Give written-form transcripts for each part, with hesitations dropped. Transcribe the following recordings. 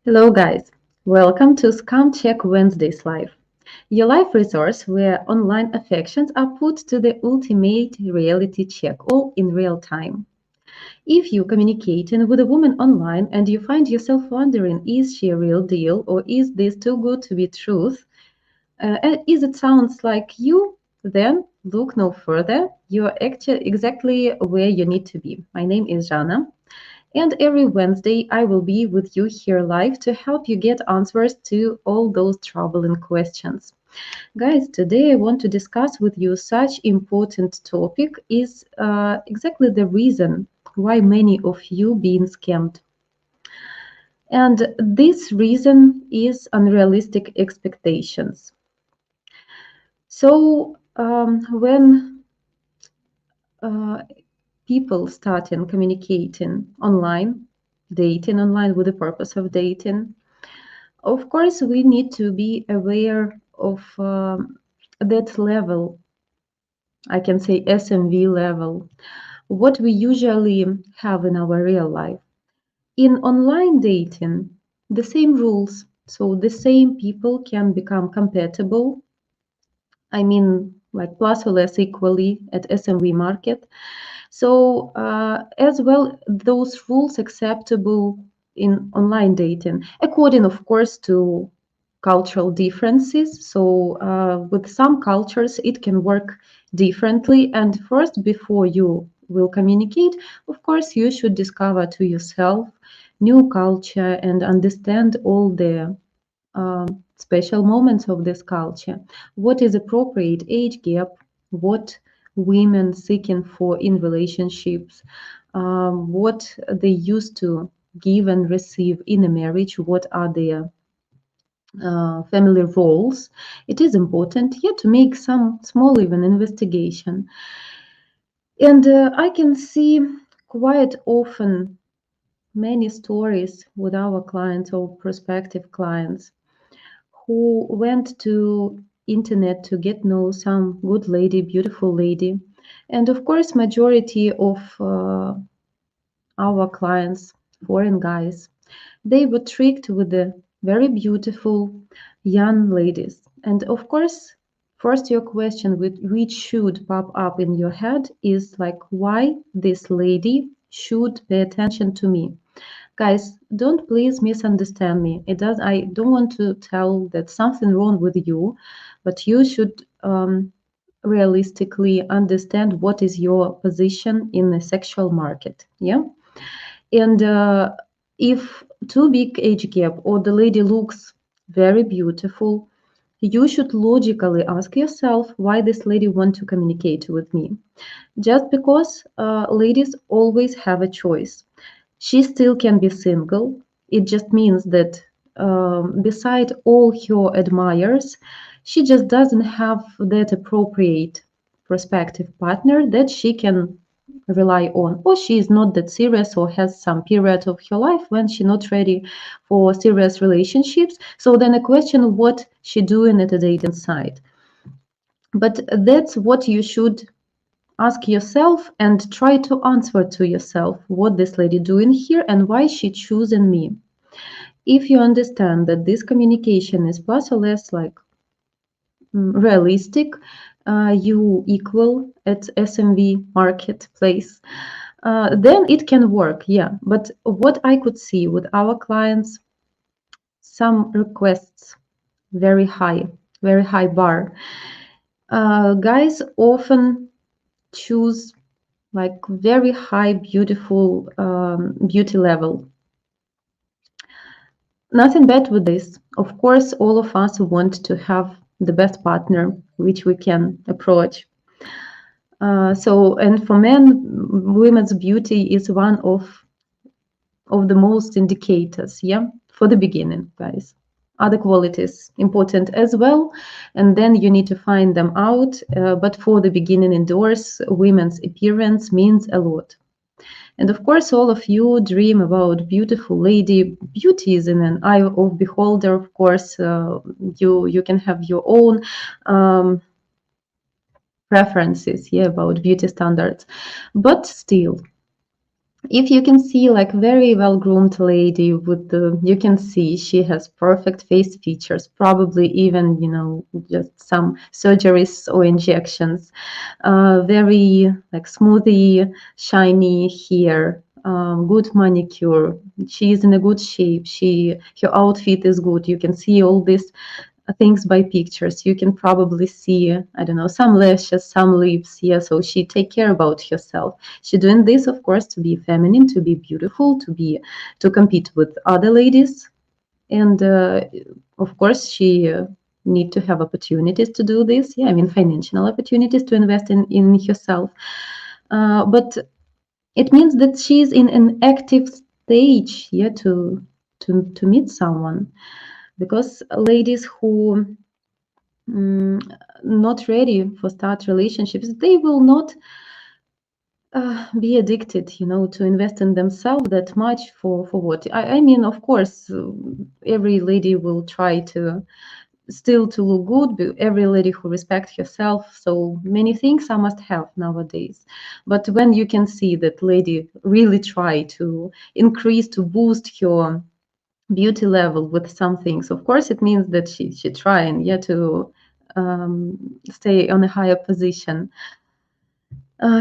Hello, guys. Welcome to Scam Check Wednesdays Live, your live resource where online affections are put to the ultimate reality check, all in real time. If you're communicating with a woman online and you find yourself wondering, is she a real deal or is this too good to be truth? And is it sounds like you? Then look no further. You're actually exactly where you need to be. My name is Jana. And every Wednesday, I will be with you here live to help you get answers to all those troubling questions. Guys, today I want to discuss with you such important topic is exactly the reason why many of you being scammed. And this reason is unrealistic expectations. So when uh, people starting communicating online, dating online with the purpose of dating, of course, we need to be aware of that level, I can say SMV level, what we usually have in our real life. In online dating, the same rules, so the same people can become compatible. I mean, like plus or less equally at SMV market. So as well, those rules acceptable in online dating, according, of course, to cultural differences. So with some cultures, it can work differently. And first, before you will communicate, of course, you should discover to yourself new culture and understand all the special moments of this culture. What is appropriate age gap? What women seeking for in relationships? What they used to give and receive in a marriage? What are their family roles? It is important here to make some small even investigation. And I can see quite often many stories with our clients or prospective clients who went to internet to get know some good lady, beautiful lady. And of course, majority of our clients, foreign guys, they were tricked with the very beautiful young ladies. And of course, first your question which should pop up in your head is like, why this lady should pay attention to me? Guys, don't please misunderstand me. I don't want to tell that something wrong with you, but you should realistically understand what is your position in the sexual market. Yeah. And if too big age gap or the lady looks very beautiful, you should logically ask yourself why this lady want to communicate with me. Just because ladies always have a choice. She still can be single. It just means that beside all her admirers, she just doesn't have that appropriate prospective partner that she can rely on, or she is not that serious or has some period of her life when she's not ready for serious relationships. So then a question what she doing at a dating site. But that's what you should ask yourself and try to answer to yourself what this lady doing here and why she choosing me. If you understand that this communication is plus or less like realistic, you equal at SMV marketplace, then it can work, yeah. But what I could see with our clients, some requests very high bar. Guys often choose like very high beautiful beauty level. Nothing bad with this. Of course, all of us want to have the best partner which we can approach. And for men, women's beauty is one of the most indicators, yeah, for the beginning, guys. Other qualities important as well, and then you need to find them out. But for the beginning indoors, women's appearance means a lot. And of course, all of you dream about beautiful lady. Beauty is in an eye of beholder. Of course, you can have your own preferences, yeah, about beauty standards. But still, If you can see like very well groomed lady with the, you can see she has perfect face features, probably even, just some surgeries or injections, very like smoothie, shiny hair, good manicure. She is in a good shape. Her outfit is good. You can see all these things by pictures. You can probably see, I don't know, some lashes, some lips. Yeah, so she take care about herself. She doing this, of course, to be feminine, to be beautiful, to compete with other ladies, and of course she need to have opportunities to do this. Yeah, I mean financial opportunities to invest in herself. But it means that she's in an active stage, yeah, to meet someone, because ladies who mm, not ready for start relationships, they will not be addicted, to invest in themselves that much for what? I mean, of course, every lady will try to still to look good. Every lady who respects herself, so many things I must have nowadays. But when you can see that lady really try to increase, to boost her beauty level with some things, of course it means that she trying, yeah, to stay on a higher position.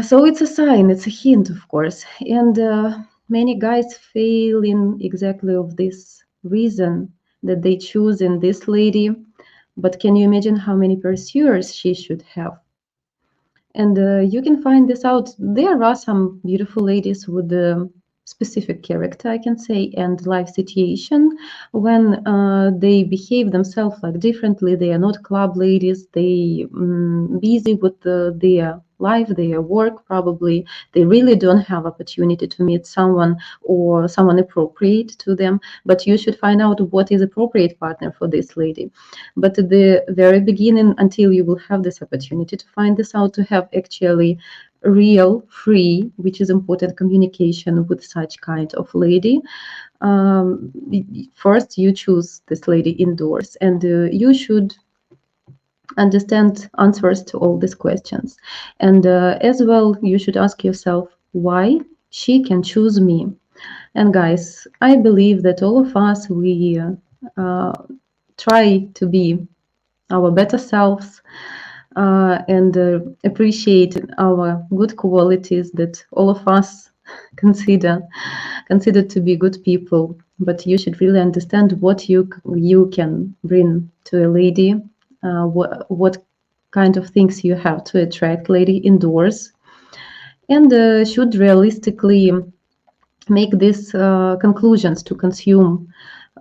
So it's a sign, it's a hint, of course. And many guys fail in exactly of this reason, that they choose in this lady. But can you imagine how many pursuers she should have? And you can find this out. There are some beautiful ladies with a specific character, I can say, and life situation. When they behave themselves like differently, they are not club ladies. They busy with their life, their work. Probably they really don't have opportunity to meet someone or someone appropriate to them. But you should find out what is appropriate partner for this lady. But at the very beginning, until you will have this opportunity to find this out, to have actually real, free, which is important, communication with such kind of lady, um, first you choose this lady indoors, and you should understand answers to all these questions. And as well, you should ask yourself why she can choose me. And guys, I believe that all of us, we try to be our better selves, and appreciate our good qualities that all of us consider consider to be good people. But you should really understand what you can bring to a lady, what kind of things you have to attract lady indoors, and should realistically make these conclusions to consume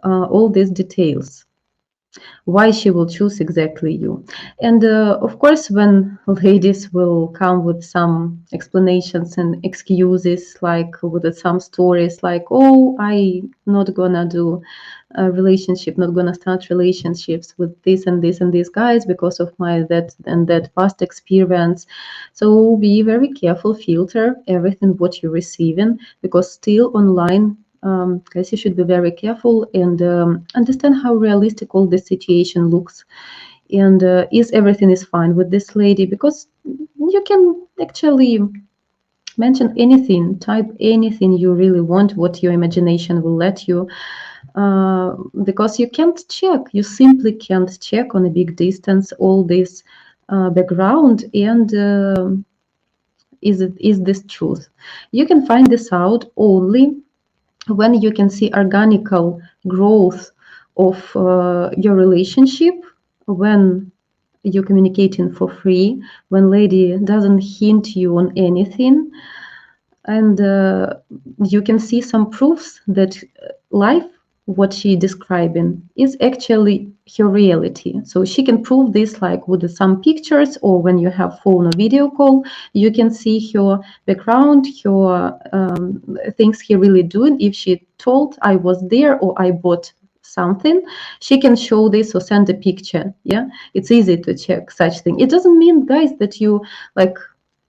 all these details, why she will choose exactly you. And of course, when ladies will come with some explanations and excuses, like with some stories like, oh, I not gonna do a relationship, not gonna start relationships with this and this and these guys because of my that and that past experience. So be very careful, filter everything what you're receiving, because still online, guys, you should be very careful and understand how realistic all this situation looks, and is everything is fine with this lady, because you can actually mention anything, type anything you really want, what your imagination will let you, because you can't check, you simply can't check on a big distance all this background, and is this truth? You can find this out only when you can see organical growth of your relationship, when you're communicating for free, when lady doesn't hint you on anything, and you can see some proofs that life what she describing is actually her reality. So she can prove this like with some pictures, or when you have phone or video call, you can see her background, her things he really doing. If she told I was there or I bought something, she can show this or send a picture. Yeah, it's easy to check such thing. It doesn't mean, guys, that you like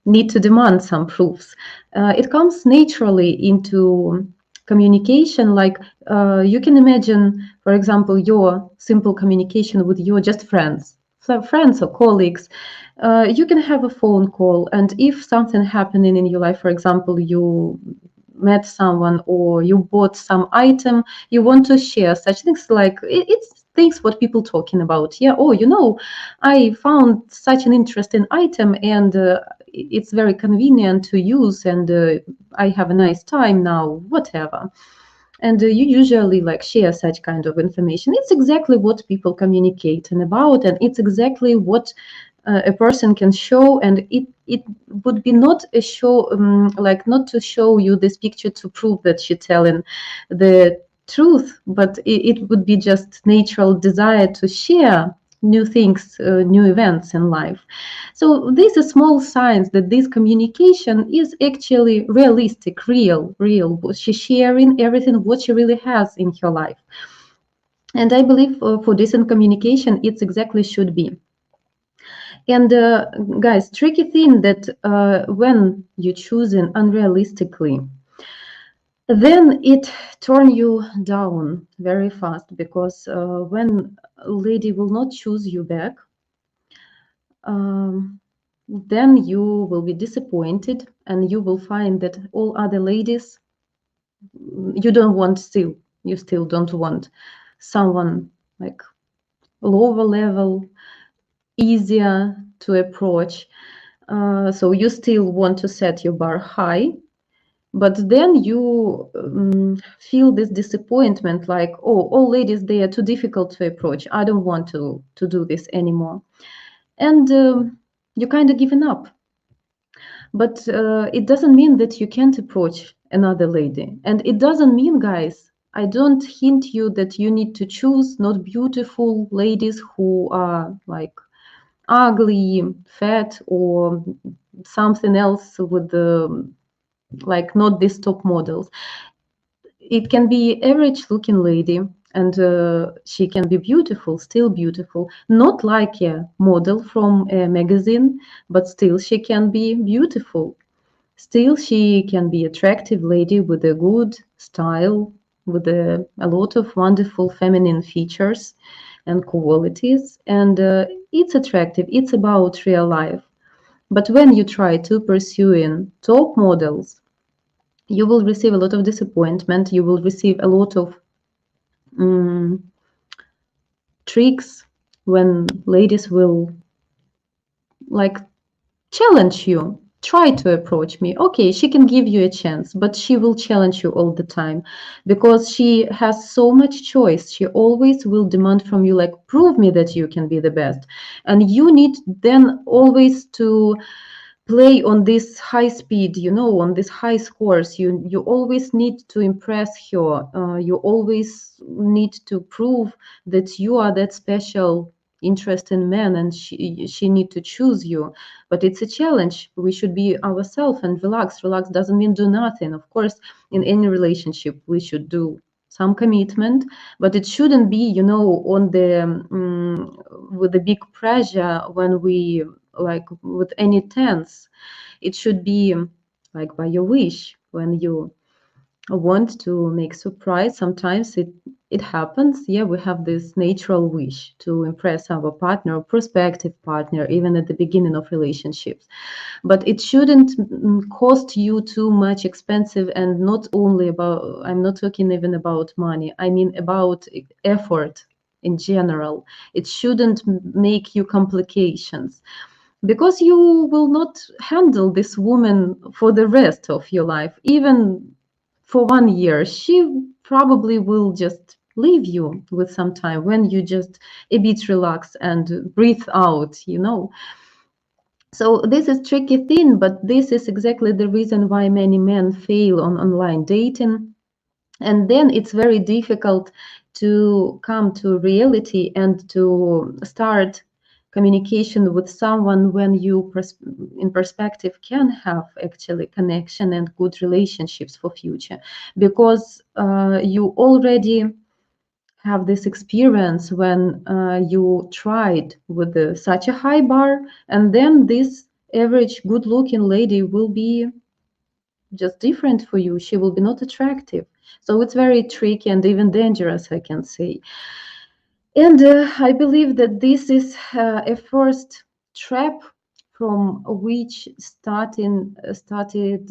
need to demand some proofs. It comes naturally into communication. Like you can imagine, for example, your simple communication with your just friends, friends or colleagues. You can have a phone call, and if something happening in your life, for example, you met someone or you bought some item, you want to share such things. Like it's things what people talking about. Yeah, oh, I found such an interesting item, and it's very convenient to use, and I have a nice time now, whatever. And you usually like share such kind of information. It's exactly what people communicate and about, and it's exactly what a person can show. And it would be not a show, like not to show you this picture to prove that she telling the truth, but it would be just natural desire to share new things, new events in life. So these are small signs that this communication is actually realistic, real. She's sharing everything what she really has in her life. And I believe for decent communication, it's exactly should be. And guys, tricky thing that when you choosing unrealistically, then it turn you down very fast, because when a lady will not choose you back, um, then you will be disappointed, and you will find that all other ladies, you don't want still, you still don't want someone like lower level, easier to approach. So you still want to set your bar high, but then you feel this disappointment, like, oh, all ladies, they are too difficult to approach. I don't want to do this anymore. And you kind of given up. But it doesn't mean that you can't approach another lady. And it doesn't mean, guys, I don't hint you that you need to choose not beautiful ladies who are like ugly, fat, or something else with the like not these top models. It can be average looking lady, and she can be beautiful, still beautiful, not like a model from a magazine, but still she can be beautiful. Still, she can be attractive lady with a good style, with a lot of wonderful feminine features and qualities. And it's attractive. It's about real life. But when you try to pursue in top models, you will receive a lot of disappointment. You will receive a lot of um, tricks when ladies will like challenge you, try to approach me. Okay, she can give you a chance, but she will challenge you all the time, because she has so much choice. She always will demand from you, like, prove me that you can be the best. And you need then always to play on this high speed, on this high scores. You always need to impress her. You always need to prove that you are that special interesting man, and she need to choose you. But it's a challenge. We should be ourselves and relax doesn't mean do nothing. Of course, in any relationship we should do some commitment, but it shouldn't be on the with the big pressure, when we like with any tense. It should be like by your wish, when you want to make surprise. Sometimes it happens. Yeah, we have this natural wish to impress our partner or prospective partner, even at the beginning of relationships. But it shouldn't cost you too much expensive. And not only about, I'm not talking even about money, I mean about effort in general. It shouldn't make you complications, because you will not handle this woman for the rest of your life. Even for 1 year, she probably will just leave you with some time, when you just a bit relax and breathe out. So this is tricky thing, but this is exactly the reason why many men fail on online dating. And then it's very difficult to come to reality and to start communication with someone, when you in perspective can have actually connection and good relationships for future, because you already have this experience when you tried with such a high bar, and then this average good looking lady will be just different for you. She will be not attractive. So it's very tricky and even dangerous, I can say. And I believe that this is a first trap from which started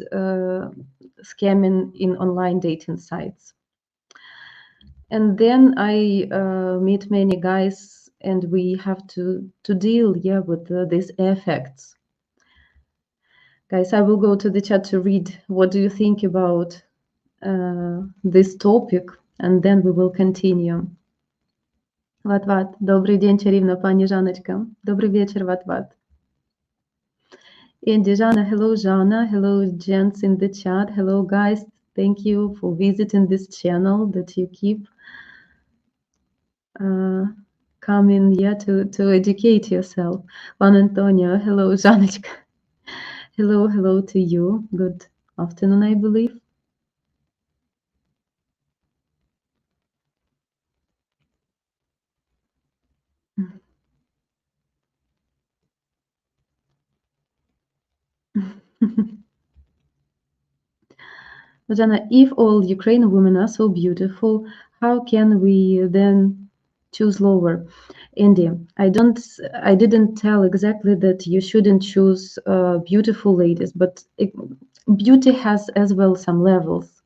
scamming in online dating sites. And then I meet many guys, and we have to deal, yeah, with these effects. Guys, I will go to the chat to read what do you think about this topic, and then we will continue. Ват-ват. Добрый день, чарівна пані Жаночка. Добрий вечір, ват-ват. And Jana, hello Jana, hello gents in the chat, hello guys. Thank you for visiting this channel that you keep coming here to educate yourself. Juan Antonio, hello Жаночка. Hello to you. Good afternoon, I believe. Jana, if all Ukrainian women are so beautiful, how can we then choose lower? Andy, I didn't tell exactly that you shouldn't choose beautiful ladies, but beauty has as well some levels.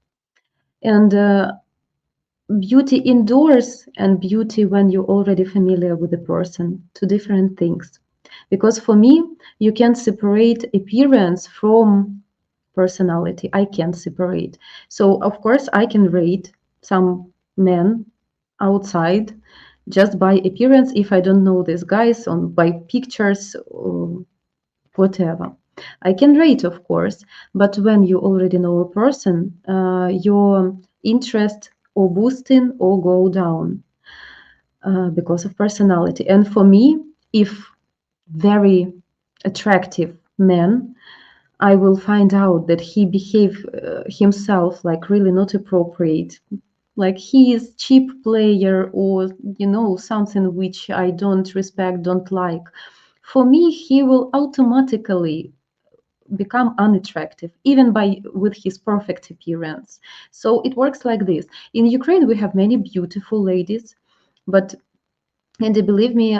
And beauty indoors and beauty when you're already familiar with the person, two different things. Because for me, you can separate appearance from personality. I can separate. So of course I can rate some men outside just by appearance if I don't know these guys on by pictures or whatever. I can rate, of course, but when you already know a person, your interest or boosting or go down because of personality. And for me, if very attractive man, I will find out that he behave himself like really not appropriate, like he is cheap player or something which I don't respect, don't like. For me, he will automatically become unattractive even by with his perfect appearance. So it works like this. In Ukraine, we have many beautiful ladies, but and believe me,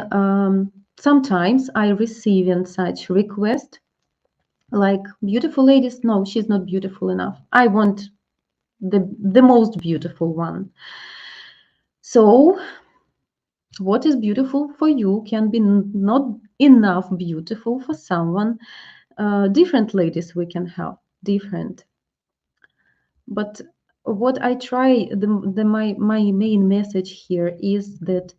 sometimes I receive in such request like beautiful ladies. No, she's not beautiful enough. I want the most beautiful one. So what is beautiful for you can be not enough beautiful for someone. Different ladies we can have, different. But what I try, my main message here is that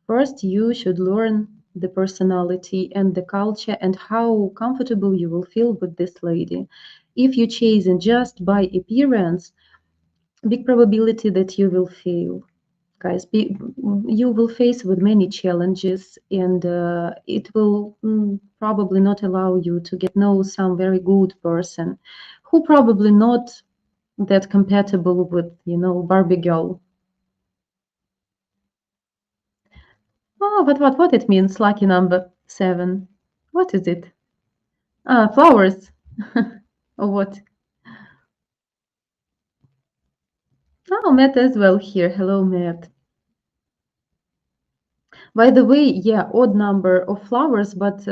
first you should learn the personality and the culture and how comfortable you will feel with this lady. If you chasing just by appearance, big probability that you will fail, guys. You will face with many challenges, and it will probably not allow you to get know some very good person who probably not that compatible with Barbie girl. Oh, what it means, lucky number 7? What is it? Flowers. Or what? Oh, Matt as well here. Hello, Matt. By the way, yeah, odd number of flowers, but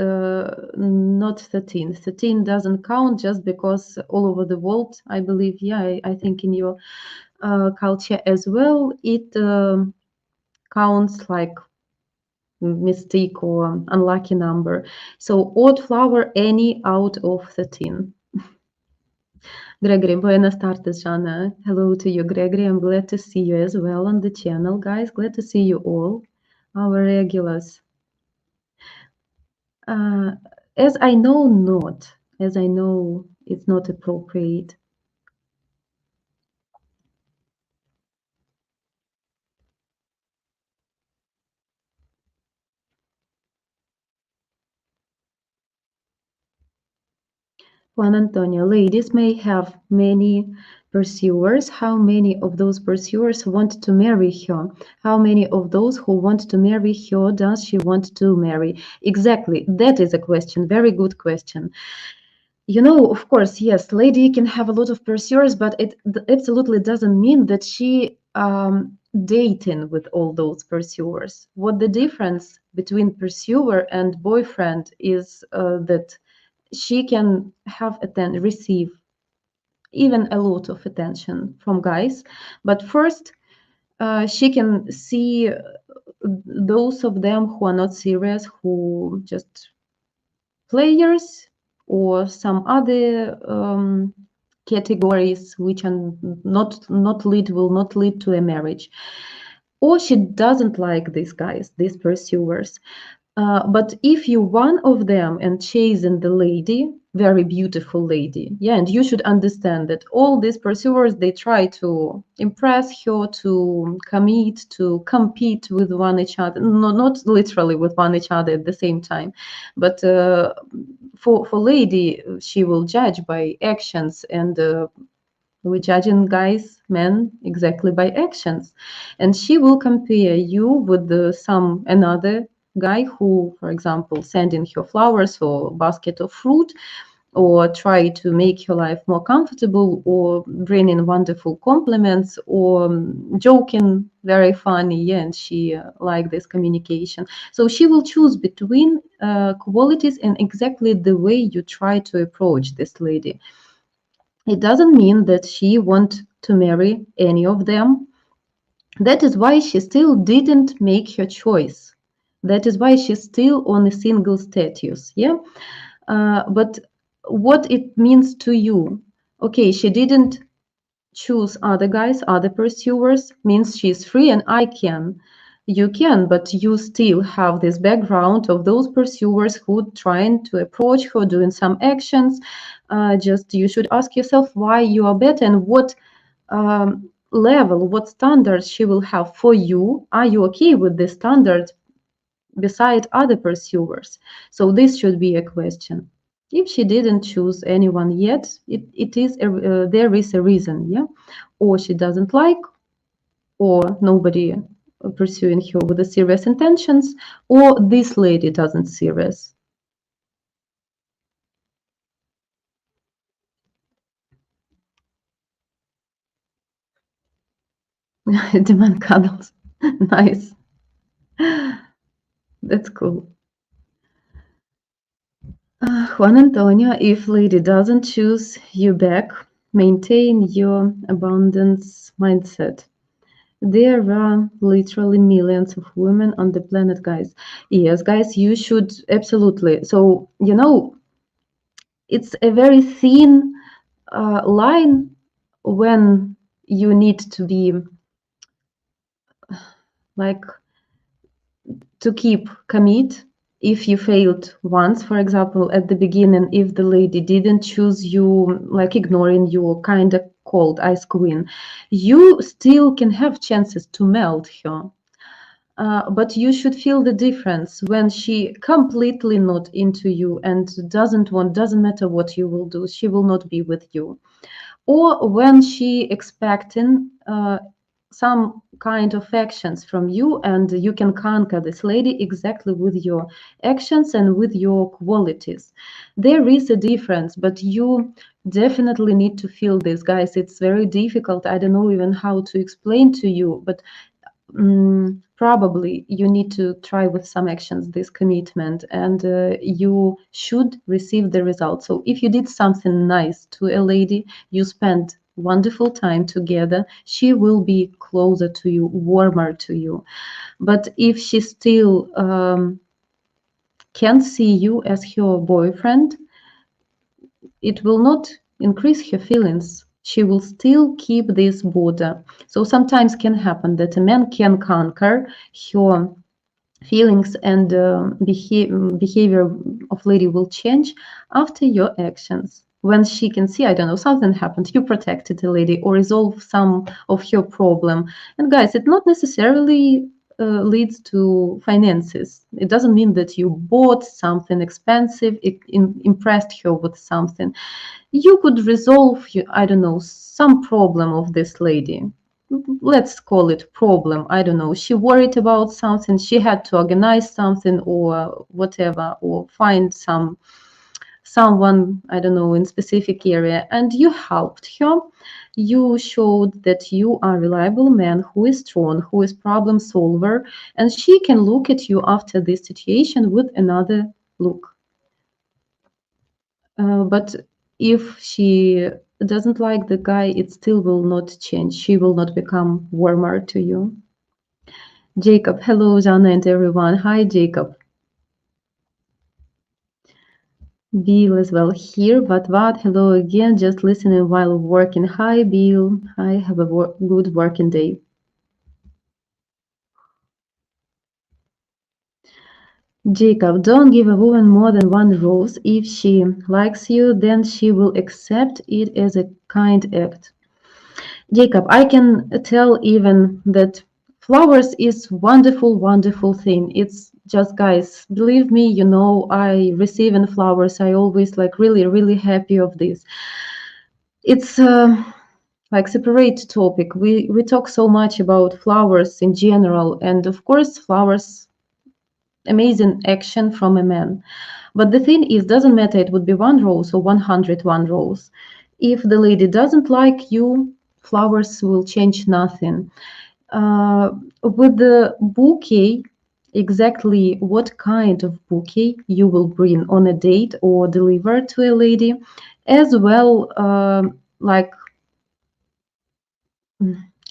not 13. 13 doesn't count just because all over the world, I believe, yeah, I think in your culture as well, it counts like mistake or unlucky number. So odd flower, any out of 13. Gregory, buenas tardes, Jana. Hello to you, Gregory. I'm glad to see you as well on the channel, guys. Glad to see you all, our regulars. As I know it's not appropriate. Juan Antonio, ladies may have many pursuers. How many of those pursuers want to marry her? How many of those who want to marry her does she want to marry? Exactly, that is a question, very good question. Of course, yes, lady can have a lot of pursuers, but it absolutely doesn't mean that she dating with all those pursuers. What the difference between pursuer and boyfriend is that she can have receive even a lot of attention from guys. But first, she can see those of them who are not serious, who just players, or some other categories which are not lead will not lead to a marriage. Or she doesn't like these guys, these pursuers. But if you one of them and chasing the lady, very beautiful lady, yeah, and you should understand that all these pursuers, they try to impress her, to commit, to compete with one each other, no, not literally with one each other at the same time, but for lady, she will judge by actions, and we're judging guys, men, exactly by actions. And she will compare you with some another guy who, for example, sending her flowers or basket of fruit, or try to make her life more comfortable, or bringing wonderful compliments, or joking very funny, yeah, and she like this communication. So she will choose between qualities and exactly the way you try to approach this lady. It doesn't mean that she want to marry any of them. That is why she still didn't make her choice. That is why she's still on a single status. Yeah. But what it means to you? Okay, she didn't choose other guys, other pursuers, means she's free and I can. You can, but you still have this background of those pursuers who trying to approach her, doing some actions. Just you should ask yourself why you are better and what level, what standards she will have for you. Are you okay with the standards beside other pursuers? So this should be a question. If she didn't choose anyone yet, it is there is a reason, yeah, or she doesn't like, or nobody pursuing her with the serious intentions, or this lady doesn't serious. Demand cuddles. Nice. That's cool. Juan Antonio, if lady doesn't choose you back, maintain your abundance mindset. There are literally millions of women on the planet, guys. Yes, guys, you should absolutely. So, it's a very thin line when you need to be like to keep commit. If you failed once, for example, at the beginning, if the lady didn't choose you, like ignoring you, kind of cold ice queen, you still can have chances to melt her. But you should feel the difference when she completely not into you and doesn't matter what you will do, she will not be with you. Or when she expecting some kind of actions from you, and you can conquer this lady exactly with your actions and with your qualities. There is a difference, but you definitely need to feel this, guys. It's very difficult. I don't know even how to explain to you, but probably you need to try with some actions this commitment, and you should receive the result. So if you did something nice to a lady, you spent wonderful time together, she will be closer to you, warmer to you. But if she still can't see you as her boyfriend, it will not increase her feelings. She will still keep this border. So sometimes can happen that a man can conquer her feelings, and behavior of lady will change after your actions. When she can see, I don't know, something happened, you protected a lady or resolve some of her problem. And guys, it not necessarily leads to finances. It doesn't mean that you bought something expensive, impressed her with something. You could resolve, I don't know, some problem of this lady. Let's call it problem. I don't know. She worried about something. She had to organize something or whatever, or find someone, I don't know, in specific area, and you helped her. You showed that you are a reliable man who is strong, who is problem solver, and she can look at you after this situation with another look. But if she doesn't like the guy, it still will not change. She will not become warmer to you. Jacob, hello, Jana and everyone. Hi, Jacob. Bill as well here. What? Hello again. Just listening while working. Hi, Bill. Hi, have a good working day. Jacob, don't give a woman more than one rose. If she likes you, then she will accept it as a kind act. Jacob, I can tell even that flowers is wonderful, wonderful thing. It's just guys, believe me, you know, I receiving flowers. I always like really, really happy of this. It's like separate topic. We talk so much about flowers in general, and of course, flowers amazing action from a man. But the thing is, doesn't matter. It would be one rose or 101 rose. If the lady doesn't like you, flowers will change nothing. With the bouquet, exactly what kind of bouquet you will bring on a date or deliver to a lady, as well, like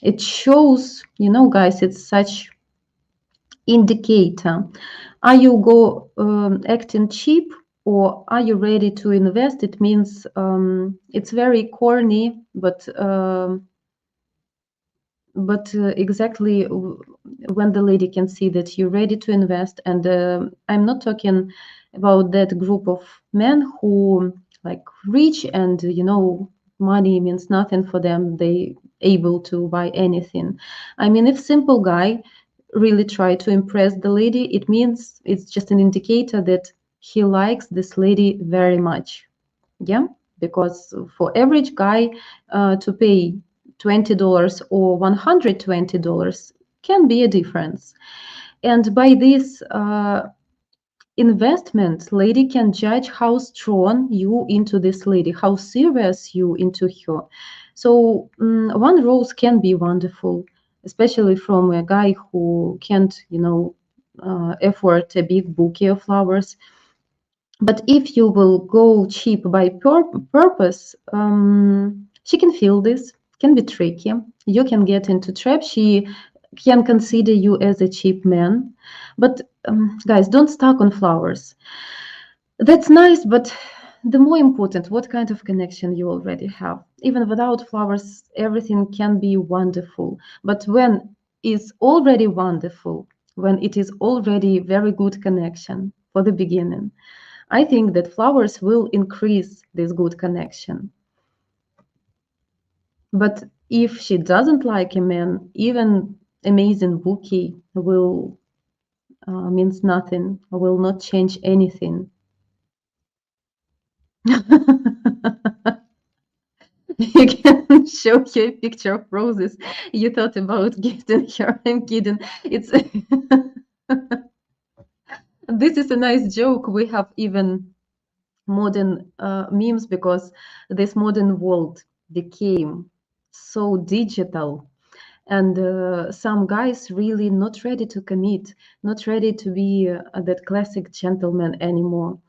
it shows, you know, guys, it's such indicator. Are you go acting cheap or are you ready to invest? It means it's very corny, but exactly when the lady can see that you're ready to invest, and I'm not talking about that group of men who like rich and you know money means nothing for them, they able to buy anything. I mean, if simple guy really try to impress the lady, it means it's just an indicator that he likes this lady very much. Yeah, because for average guy to pay $20 or $120 can be a difference. And by this investment, lady can judge how strong you into this lady, how serious you into her. So one rose can be wonderful, especially from a guy who can't, you know, afford a big bouquet of flowers. But if you will go cheap by purpose, she can feel this, can be tricky. You can get into trap. She can consider you as a cheap man. But guys, don't stuck on flowers. That's nice, but the more important, what kind of connection you already have. Even without flowers, everything can be wonderful. But when it's already wonderful, when it is already very good connection for the beginning, I think that flowers will increase this good connection. But if she doesn't like a man, even amazing bouquet will means nothing, will not change anything. You can show her a picture of roses you thought about gifting her. I'm kidding. It's this is a nice joke. We have even modern memes because this modern world became so digital, and some guys really not ready to commit, not ready to be that classic gentleman anymore,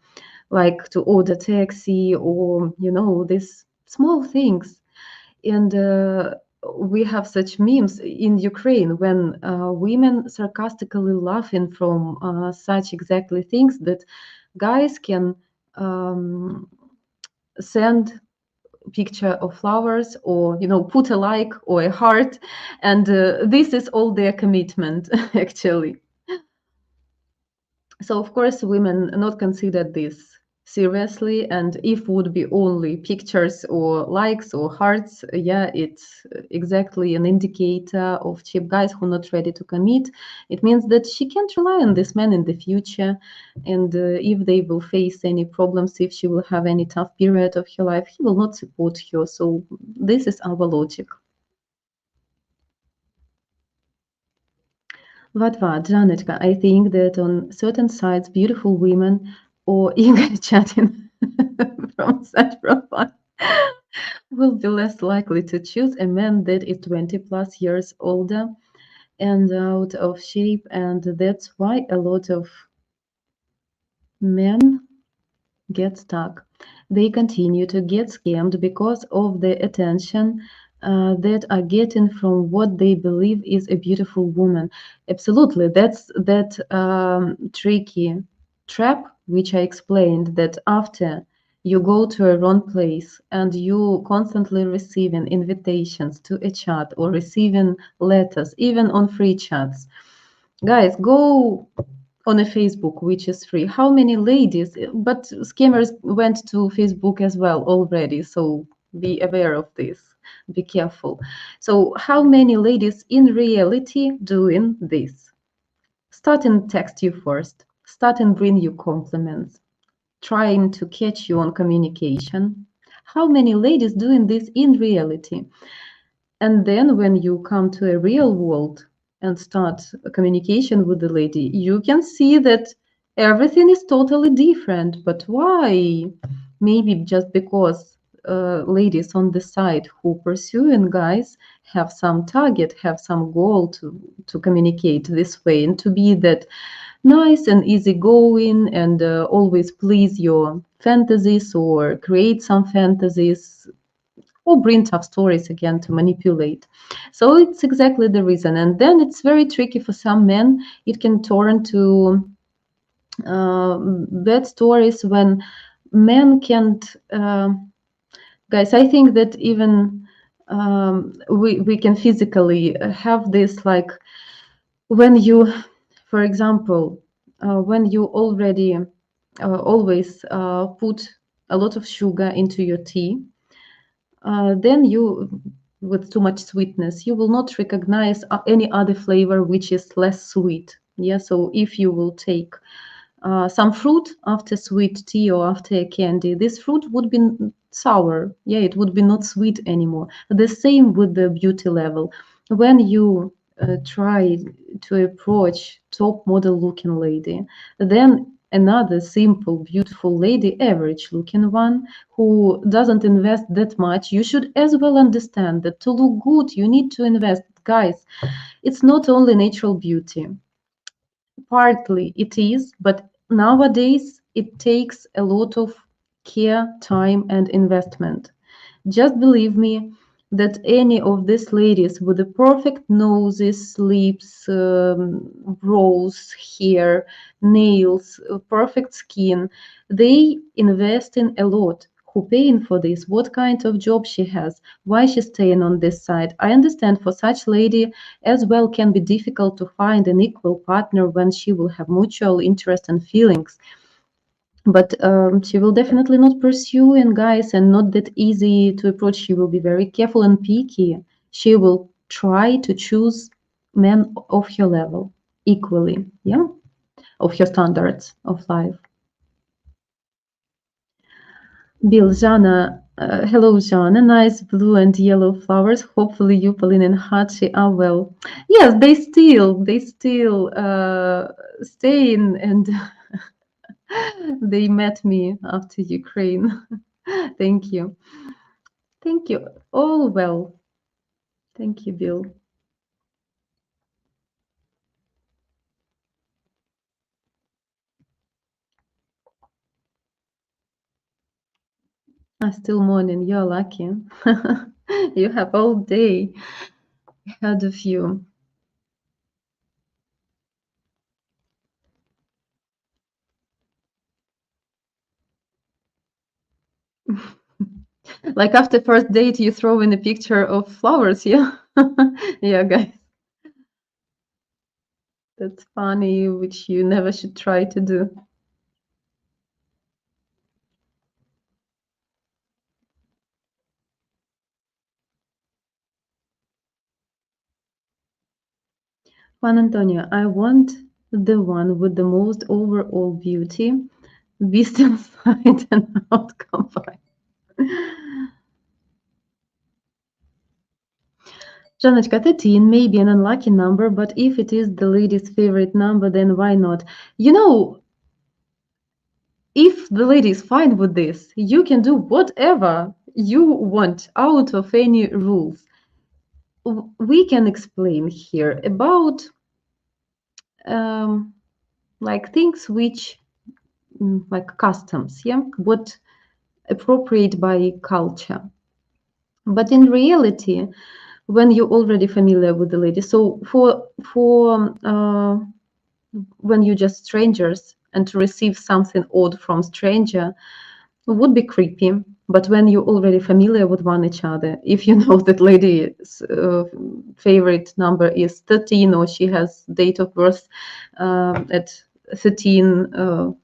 like to order taxi or you know these small things. And we have such memes in Ukraine when women sarcastically laughing from such exactly things that guys can um, send picture of flowers or you know put a like or a heart, and this is all their commitment actually. So of course women not consider this seriously, and if would be only pictures or likes or hearts, yeah, it's exactly an indicator of cheap guys who are not ready to commit. It means that she can't rely on this man in the future, and if they will face any problems, if she will have any tough period of her life, he will not support her. So this is our logic. What, Janechka? I think that on certain sites, beautiful women or eager chatting from such profile will be less likely to choose a man that is 20 plus years older and out of shape, and that's why a lot of men get stuck. They continue to get scammed because of the attention that are getting from what they believe is a beautiful woman. Absolutely, that's that tricky trap which I explained. That after you go to a wrong place and you constantly receiving invitations to a chat or receiving letters, even on free chats. Guys, go on a Facebook, which is free. How many ladies? But scammers went to Facebook as well already, so be aware of this. Be careful. So, how many ladies in reality doing this? Start and text you first. Start and bring you compliments. Trying to catch you on communication. How many ladies doing this in reality? And then when you come to a real world and start a communication with the lady, you can see that everything is totally different. But why? Maybe just because ladies on the side who pursuing guys have some target, have some goal to communicate this way and to be that nice and easygoing and always please your fantasies or create some fantasies or bring tough stories again to manipulate. So it's exactly the reason. And then it's very tricky for some men. It can turn to bad stories when men can't. Guys, I think that even we can physically have this like when you, for example, when you already always put a lot of sugar into your tea, then you, with too much sweetness, you will not recognize any other flavor which is less sweet. Yeah, so if you will take some fruit after sweet tea or after a candy, this fruit would be sour. Yeah, it would be not sweet anymore. The same with the beauty level. When you try to approach top model looking lady, then another simple, beautiful lady, average looking one, who doesn't invest that much, you should as well understand that to look good, you need to invest. Guys, it's not only natural beauty. Partly it is, but nowadays it takes a lot of care, time, and investment. Just believe me that any of these ladies with the perfect noses, lips, brows, hair, nails, perfect skin, they invest in a lot. Who paying for this? What kind of job she has? Why she's staying on this side? I understand for such lady as well can be difficult to find an equal partner when she will have mutual interest and feelings, but she will definitely not pursue in guys and not that easy to approach. She will be very careful and picky. She will try to choose men of her level equally, yeah, of her standards of life. Bill, Jana, hello, Jana. Nice blue and yellow flowers. Hopefully, you, Pauline, and Hachi are well. Yes, they still stay in, and they met me after Ukraine. Thank you. Thank you. All well. Thank you, Bill. Still morning. You're lucky. You have all day ahead of you. Like after first date, you throw in a picture of flowers, yeah? Yeah, guys, that's funny, which you never should try to do. Juan Antonio, I want the one with the most overall beauty, wisdom side, and outcome vibe. Janочка, 13 may be an unlucky number, but if it is the lady's favorite number, then why not? You know, if the lady is fine with this, you can do whatever you want out of any rules. We can explain here about like things which like customs, yeah, what appropriate by culture. But in reality, when you're already familiar with the lady, so for when you're just strangers and to receive something odd from stranger would be creepy. But when you're already familiar with one each other, if you know that lady's favorite number is 13, or she has date of birth at 13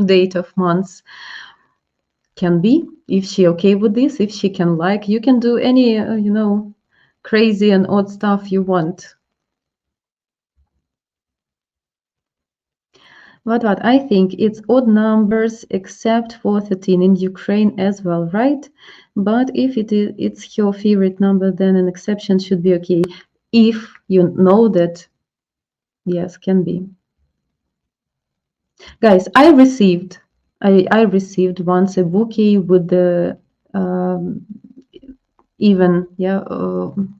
date of months, can be, if she okay with this, if she can, like, you can do any crazy and odd stuff you want. What I think it's odd numbers except for 13 in Ukraine as well, right? But if it's your favorite number, then an exception should be okay. If you know that, yes, can be. Guys, I received once a bouquet with the um, even, yeah,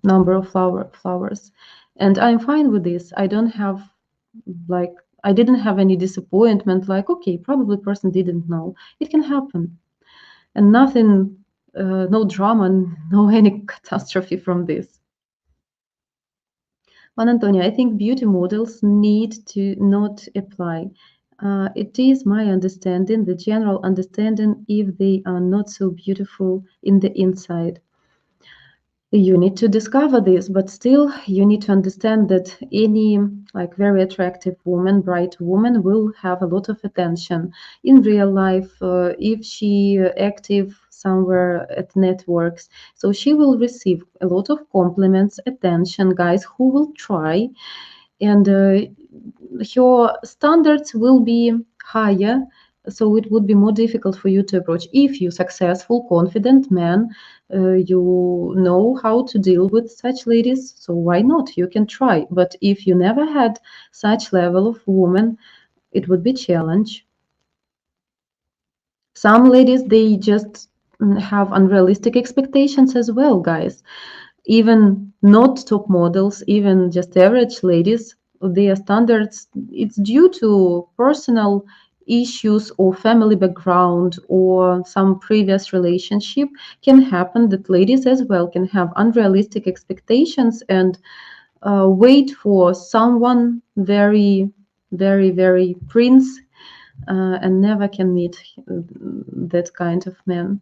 number of flowers, and I'm fine with this. I don't have, like, I didn't have any disappointment, like, okay, probably person didn't know. It can happen, and nothing, no drama, no any catastrophe from this. Juan Antonio, I think beauty models need to not apply. It is my understanding, the general understanding, if they are not so beautiful in the inside. You need to discover this, but still you need to understand that any, like, very attractive woman, bright woman, will have a lot of attention in real life, if she active somewhere at networks, so she will receive a lot of compliments, attention, guys who will try, and your standards will be higher, so it would be more difficult for you to approach. If you successful, confident man, you know how to deal with such ladies, so why not, you can try. But if you never had such level of woman, it would be challenge. Some ladies, they just have unrealistic expectations as well, guys. Even not top models, even just average ladies, their standards, it's due to personal issues or family background or some previous relationship, can happen that ladies as well can have unrealistic expectations and wait for someone very, very, very prince, and never can meet that kind of man.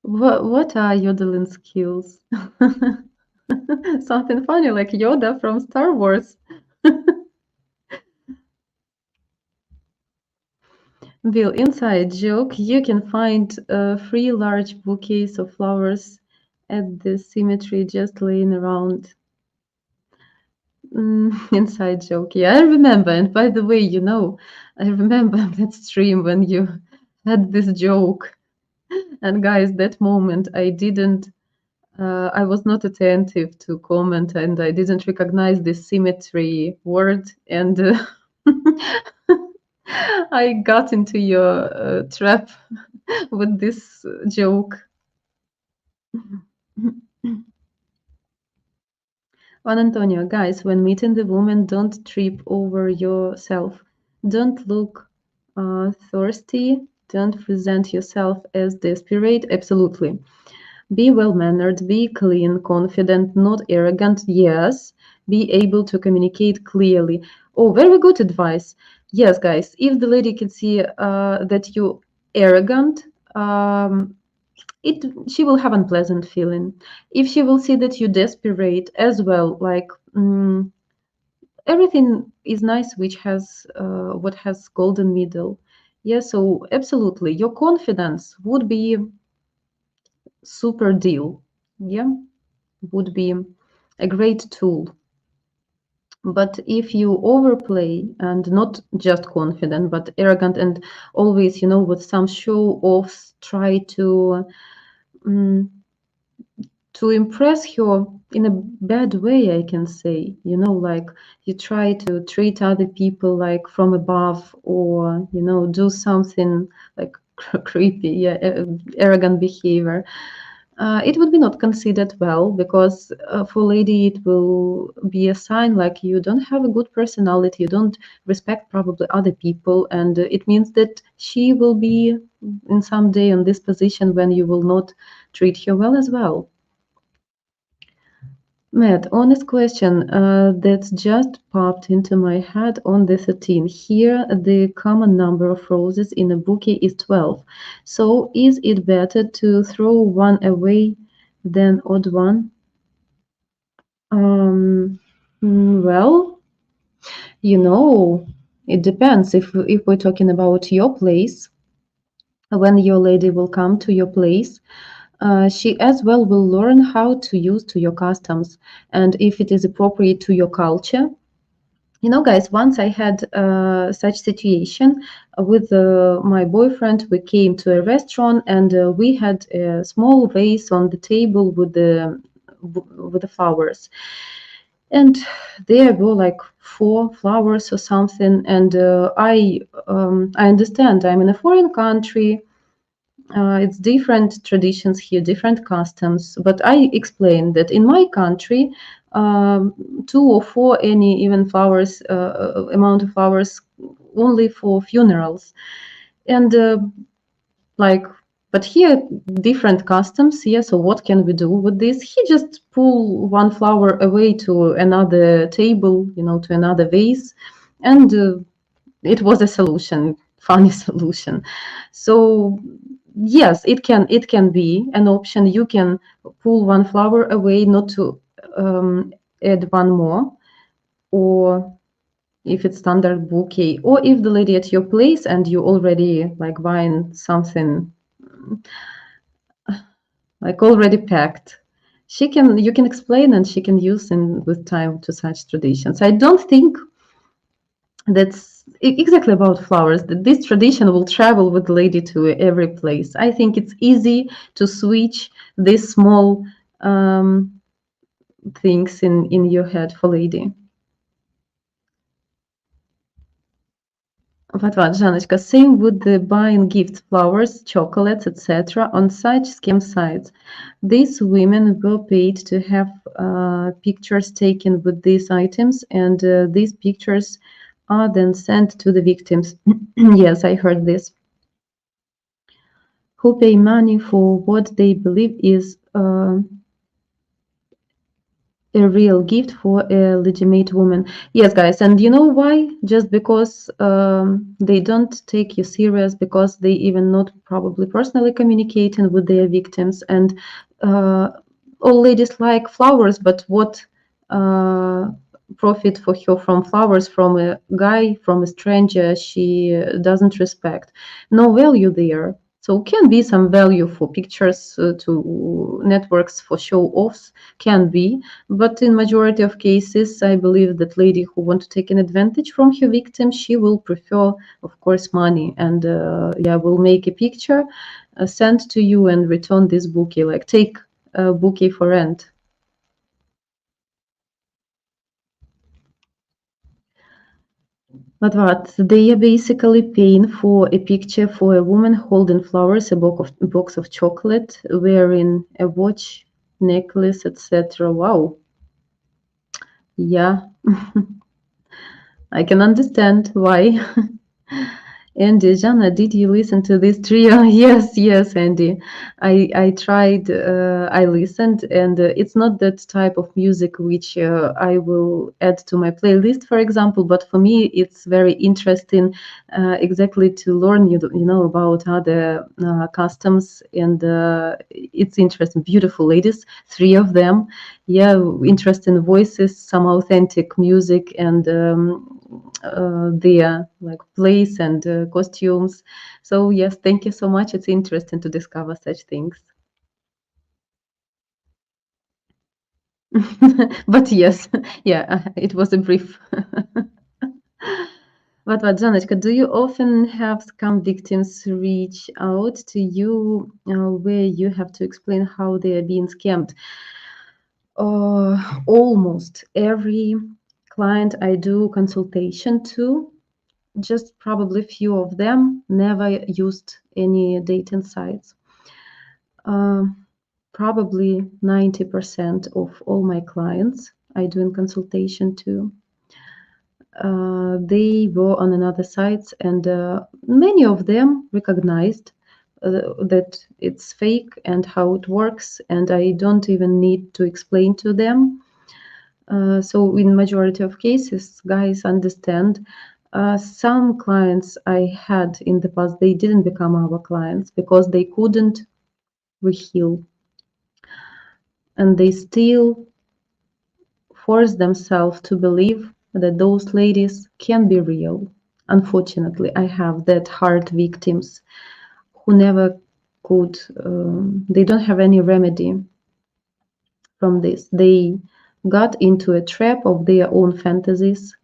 What are yodeling skills? Something funny like Yoda from Star Wars. Bill, inside joke, you can find three large bouquets of flowers at the cemetery just laying around. Inside joke. Yeah, I remember. And by the way, I remember that stream when you had this joke. And guys, that moment I was not attentive to comment, and I didn't recognize this symmetry word, and I got into your trap with this joke. Juan Antonio, guys, when meeting the woman, don't trip over yourself. Don't look thirsty. Don't present yourself as desperate. Absolutely. Be well mannered, be clean, confident, not arrogant. Yes. Be able to communicate clearly. Oh, very good advice. Yes, guys, if the lady can see that you arrogant, it she will have unpleasant feeling. If she will see that you desperate as well, like, everything is nice which has what has golden middle. Yeah, so absolutely, your confidence would be super deal. Yeah, would be a great tool. But if you overplay and not just confident but arrogant and always, with some show offs, try um, to impress her in a bad way, I can say, like, you try to treat other people like from above, or do something like creepy, yeah, arrogant behavior. It would be not considered well because for lady it will be a sign like you don't have a good personality, you don't respect probably other people, and it means that she will be in some day on this position when you will not treat her well as well. Matt, honest question that's just popped into my head on the 13. Here, the common number of roses in a bouquet is 12. So, is it better to throw one away than odd one? Um, well, you know, it depends. If we're talking about your place, when your lady will come to your place, she as well will learn how to use to your customs and if it is appropriate to your culture. You know, guys, once I had such situation with my boyfriend. We came to a restaurant and we had a small vase on the table with the flowers, and there were like four flowers or something. And I understand I'm in a foreign country. It's different traditions here, different customs. But I explained that in my country, two or four, any even flowers, amount of flowers, only for funerals. And like, but here different customs. Yeah. So what can we do with this? He just pull one flower away to another table, to another vase, and it was a solution, funny solution. So yes, it can be an option. You can pull one flower away, not to add one more, or if it's standard bouquet, or if the lady at your place and you already like buying something like already packed, you can explain and she can use in with time to such traditions. I don't think that's exactly about flowers, that this tradition will travel with the lady to every place. I think it's easy to switch these small um, things in your head for lady. What, Жаночка? Same with the buying gifts, flowers, chocolates, etc. on such scam sites. These women were paid to have pictures taken with these items, and these pictures are then sent to the victims. Yes, I heard this. Who pay money for what they believe is a real gift for a legitimate woman. Yes, guys, and you know why? Just because they don't take you serious, because they even not probably personally communicating with their victims. And uh, all ladies like flowers, but what uh, profit for her from flowers from a guy, from a stranger she doesn't respect? No value there. So can be some value for pictures to networks for show offs, can be, but in majority of cases, I believe that lady who want to take an advantage from her victim, she will prefer, of course, money, and yeah, will make a picture, send to you, and return this bouquet. Like take a bouquet for rent. But what? They are basically paying for a picture for a woman holding flowers, a box of chocolate, wearing a watch, necklace, etc. Wow. Yeah, I can understand why. Andy, Jana, did you listen to this trio? Yes, yes, Andy. I tried. I listened, and it's not that type of music which I will add to my playlist, for example. But for me, it's very interesting, exactly to learn about other customs, and it's interesting. Beautiful ladies, three of them. Yeah, interesting voices, some authentic music, and their like place and costumes. So yes, thank you so much. It's interesting to discover such things. But yes, yeah, it was a brief. What, Janочка, do you often have scam victims reach out to you where you have to explain how they are being scammed? Almost every client I do consultation to, just probably few of them never used any dating sites. Probably 90% of all my clients I do in consultation to, they were on another sites, and many of them recognized that it's fake and how it works, and I don't even need to explain to them. So in majority of cases, guys understand. Some clients I had in the past, they didn't become our clients because they couldn't reheal, and they still force themselves to believe that those ladies can be real. Unfortunately, I have that hard victims who never could, they don't have any remedy from this. They got into a trap of their own fantasies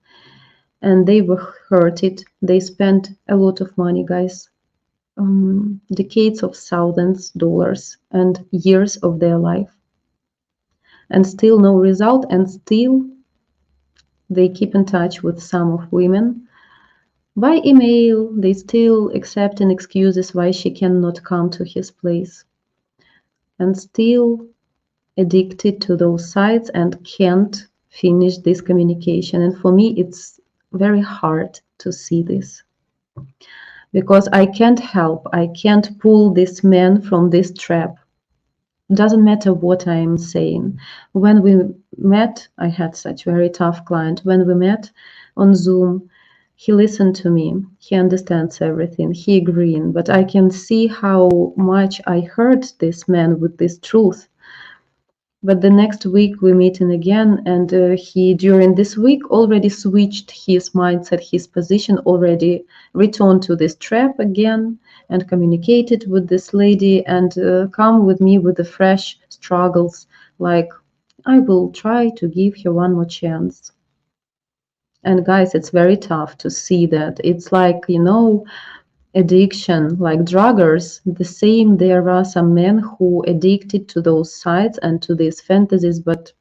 and they were hurted. They spent a lot of money, guys, decades of thousands dollars and years of their life, and still no result, and still they keep in touch with some of women by email. They still accepting excuses why she cannot come to his place, and still addicted to those sites and can't finish this communication. And for me, it's very hard to see this because I can't help, I can't pull this man from this trap. Doesn't matter what I'm saying. When we met, I had such very tough client. When we met on Zoom, he listened to me. He understands everything. He agreeing, but I can see how much I hurt this man with this truth. But the next week we meeting again, and he during this week already switched his mindset, his position, already returned to this trap again, and communicated with this lady, and come with me with the fresh struggles, like I will try to give her one more chance. And guys, it's very tough to see that. It's like, addiction, like druggers, the same. There are some men who addicted to those sites and to these fantasies, but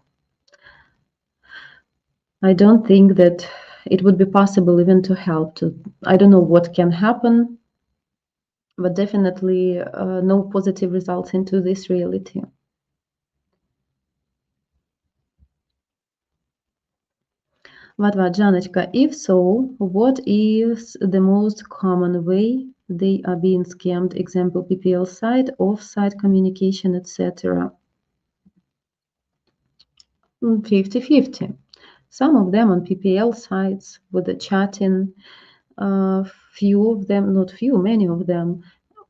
I don't think that it would be possible even to help to. I don't know what can happen, but definitely no positive results into this reality. What, Janочка, if so, what is the most common way they are being scammed? Example, PPL site, off-site communication, etc. 50-50. Some of them on PPL sites with the chatting, few of them, not few, many of them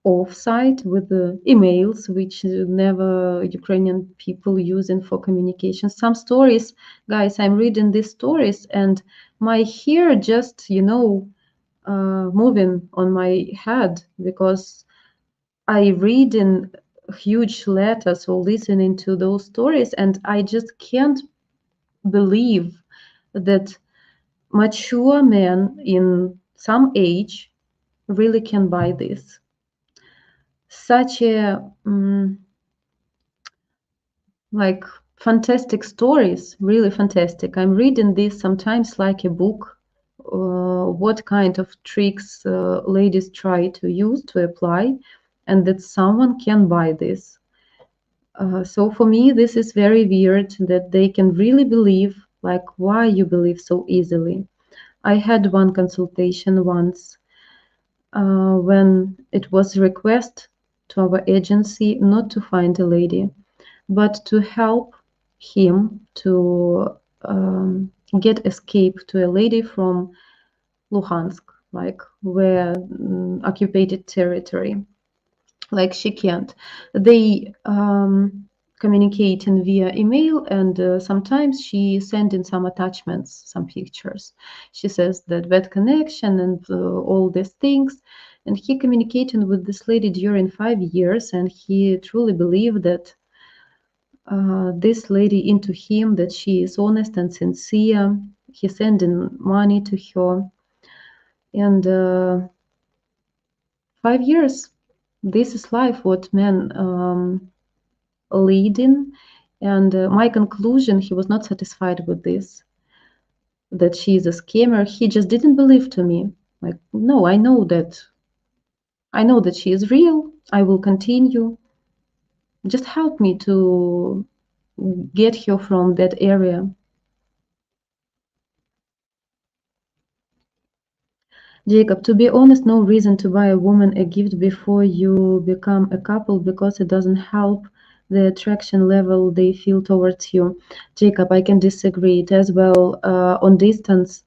off-site with the emails, which never Ukrainian people using for communication. Some stories, guys, I'm reading these stories and my hair just, moving on my head because I read in huge letters or listening to those stories, and I just can't believe that mature men in some age really can buy this. Such a like fantastic stories, really fantastic. I'm reading this sometimes like a book. What kind of tricks ladies try to use to apply, and that someone can buy this. So for me, this is very weird that they can really believe. Like, why you believe so easily? I had one consultation once when it was a request to our agency not to find a lady, but to help him to get escape to a lady from Luhansk, like where occupied territory. Like she can't. They communicating via email, and sometimes she sending some attachments, some pictures. She says that bad connection and all these things, and he communicating with this lady during 5 years, and he truly believed that this lady into him, that she is honest and sincere. He sending money to her, and 5 years. This is life what men leading, and my conclusion, he was not satisfied with this, that she is a scammer. He just didn't believe to me. Like, no, I know that she is real. I will continue. Just help me to get her from that area. Jacob, to be honest, no reason to buy a woman a gift before you become a couple because it doesn't help the attraction level they feel towards you. Jacob, I can disagree it as well. On distance,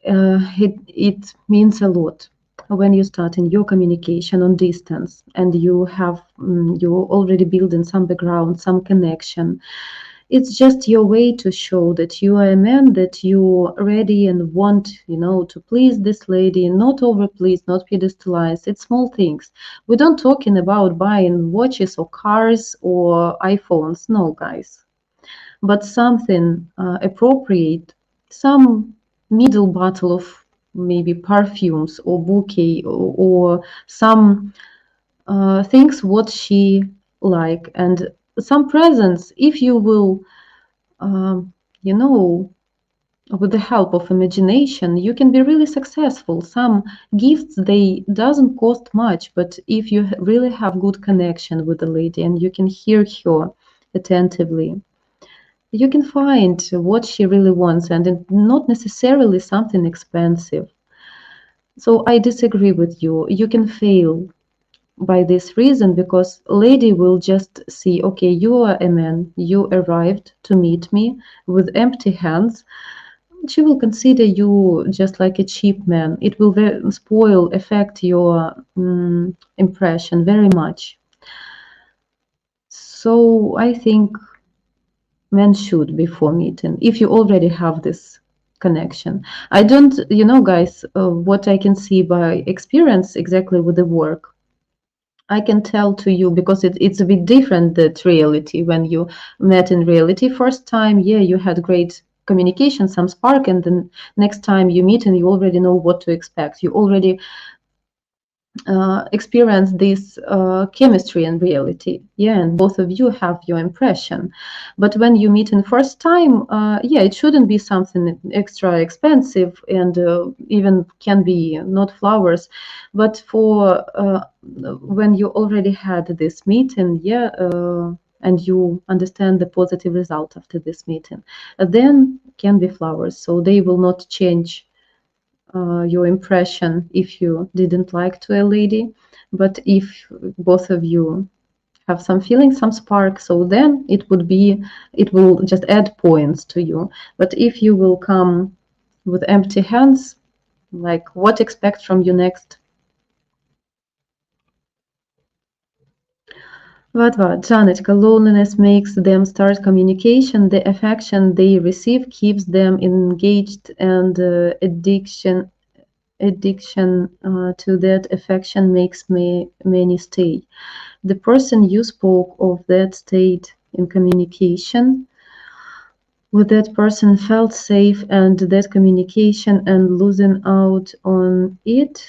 it means a lot when you start in your communication on distance and you have you already building some background, some connection. It's just your way to show that you are a man, that you ready and want, to please this lady, not over please, not pedestalize. It's small things. We don't talking about buying watches or cars or iPhones, no, guys, but something appropriate, some middle bottle of maybe perfumes or bouquet, or some things what she like, and some presents. If you will, um, you know with the help of imagination, you can be really successful. Some gifts, they doesn't cost much, but if you really have good connection with the lady and you can hear her attentively, you can find what she really wants, and not necessarily something expensive. So I disagree with you. You can fail by this reason because lady will just see, okay, you are a man, you arrived to meet me with empty hands. She will consider you just like a cheap man. It will affect your impression very much. So I think men should before meeting if you already have this connection. I don't, guys, what I can see by experience exactly with the work, I can tell to you because it's a bit different that reality. When you met in reality first time, yeah, you had great communication, some spark, and then next time you meet and you already know what to expect. You already experience this chemistry and reality, yeah, and both of you have your impression. But when you meet in first time, yeah, it shouldn't be something extra expensive, and even can be not flowers, but for when you already had this meeting, yeah, and you understand the positive result after this meeting, then can be flowers, so they will not change your impression if you didn't like to a lady. But if both of you have some feeling, some spark, so then it will just add points to you. But if you will come with empty hands, like what expect from you next? What, Janechka, loneliness makes them start communication. The affection they receive keeps them engaged, and addiction to that affection makes many stay. The person you spoke of that state in communication with that person felt safe, and that communication and losing out on it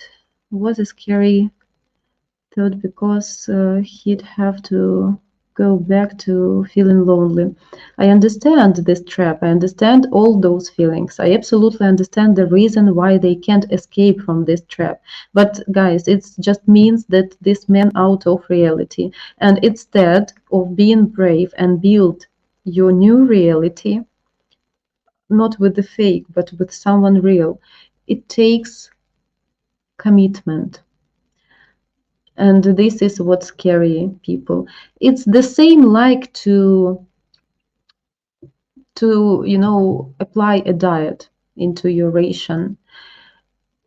was a scary thought because he'd have to go back to feeling lonely. I understand this trap. I understand all those feelings. I absolutely understand the reason why they can't escape from this trap. But guys, it just means that this man out of reality. And instead of being brave and build your new reality, not with the fake, but with someone real, it takes commitment. And this is what scary people. It's the same like to apply a diet into your ration.